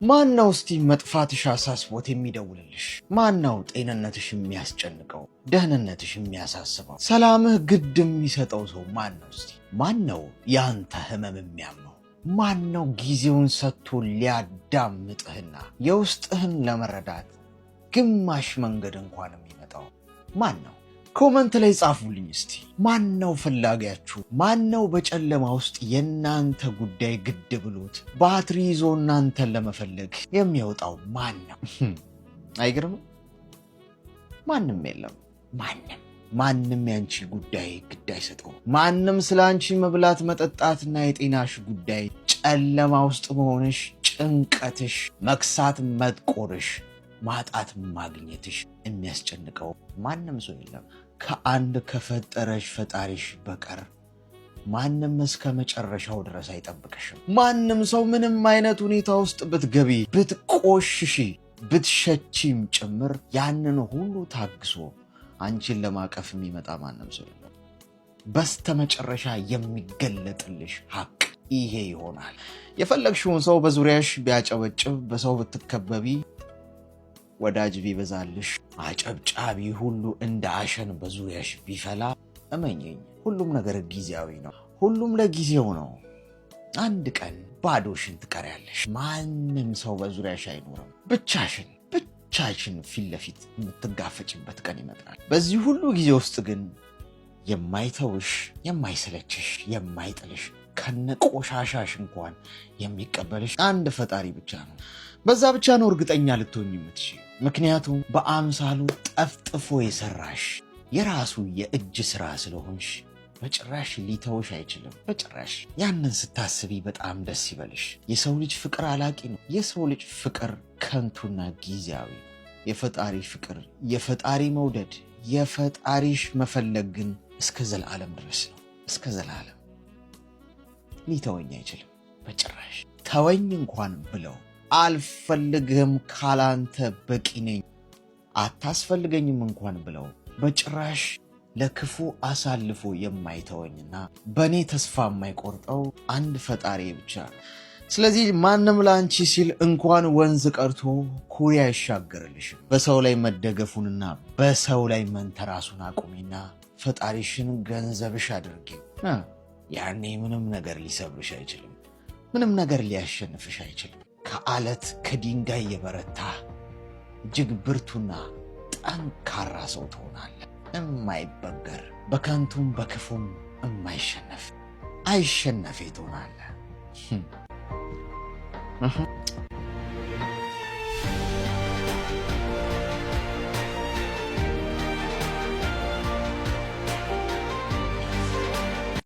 ማን ነው እስቲ መጥፋትሽ አሳስቦት የሚደውልልሽ? ማን ነው ጤንነትሽ የሚያስጨንቀው? ደህንነትሽ የሚያሳስበው? ሰላምህ ግድ የሚሰጠው ሰው ማን ነው? እስቲ ማን ነው ያንተ ህመም የሚያመው? ማን ነው ጊዜውን ሰጥቶ ሊያዳምጥህና የውስጥህን ለመረዳት ግማሽ መንገድ እንኳን የሚመጣው ማን ነው? ኮመንት ላይ ጻፉልኝ እስቲ። ማን ነው ፈላጊያችሁ? ማን ነው በጨለማ ውስጥ የእናንተ ጉዳይ ግድ ብሎት ባትሪ ይዞ እናንተን ለመፈለግ የሚወጣው ማን ነው? አይገርምም? ማንም የለም። ማንም ያንቺ ጉዳይ ግድ አይሰጠው። ማንም ስለ አንቺ መብላት መጠጣትና የጤናሽ ጉዳይ፣ ጨለማ ውስጥ መሆንሽ፣ ጭንቀትሽ፣ መክሳት መጥቆርሽ፣ ማጣት ማግኘትሽ የሚያስጨንቀው ማንም ሰው የለም ከአንድ ከፈጠረሽ ፈጣሪሽ በቀር። ማንም እስከ መጨረሻው ድረስ አይጠብቅሽም። ማንም ሰው ምንም አይነት ሁኔታ ውስጥ ብትገቢ፣ ብትቆሽሺ፣ ብትሸቺም ጭምር ያንን ሁሉ ታግሶ አንቺን ለማቀፍ የሚመጣ ማንም ሰው የለም። በስተመጨረሻ የሚገለጥልሽ ሀቅ ይሄ ይሆናል። የፈለግሽውን ሰው በዙሪያሽ ቢያጨበጭብ፣ በሰው ብትከበቢ፣ ወዳጅ ቢበዛልሽ፣ አጨብጫቢ ሁሉ እንደ አሸን በዙሪያሽ ቢፈላ፣ እመኚኝ ሁሉም ነገር ጊዜያዊ ነው። ሁሉም ለጊዜው ነው። አንድ ቀን ባዶሽን ትቀሪያለሽ። ማንም ሰው በዙሪያሽ አይኖርም። ብቻሽን ፊት ለፊት የምትጋፈጭበት ቀን ይመጣል። በዚህ ሁሉ ጊዜ ውስጥ ግን የማይተውሽ፣ የማይሰለችሽ፣ የማይጥልሽ ከነቆሻሻሽ እንኳን የሚቀበልሽ አንድ ፈጣሪ ብቻ ነው። በዛ ብቻ ነው እርግጠኛ ልትሆኝ የምትችይው። ምክንያቱም በአምሳሉ ጠፍጥፎ የሰራሽ የራሱ የእጅ ስራ ስለሆንሽ በጭራሽ ሊተውሽ አይችልም። በጭራሽ። ያንን ስታስቢ በጣም ደስ ይበልሽ። የሰው ልጅ ፍቅር አላቂ ነው። የሰው ልጅ ፍቅር ከንቱና ጊዜያዊ ነው። የፈጣሪ ፍቅር፣ የፈጣሪ መውደድ፣ የፈጣሪሽ መፈለግ ግን እስከ ዘላለም ድረስ ነው። እስከ ዘላለም ሊተወኝ አይችልም በጭራሽ። ተወኝ እንኳን ብለው አልፈልግህም፣ ካላንተ በቂ ነኝ፣ አታስፈልገኝም እንኳን ብለው በጭራሽ ለክፉ አሳልፎ የማይተወኝና በእኔ ተስፋ የማይቆርጠው አንድ ፈጣሪ ብቻ። ስለዚህ ማንም ለአንቺ ሲል እንኳን ወንዝ ቀርቶ ኩሬ አይሻገርልሽም። በሰው ላይ መደገፉንና በሰው ላይ መንተራሱን አቁሚና ፈጣሪሽን ገንዘብሽ አድርጊ። ያኔ ምንም ነገር ሊሰብርሽ አይችልም። ምንም ነገር ሊያሸንፍሽ አይችልም። ከአለት ከድንጋይ የበረታ እጅግ ብርቱና ጠንካራ ሰው ትሆናለህ። የማይበገር በከንቱም በክፉም የማይሸነፍ አይሸነፌ ትሆናለህ።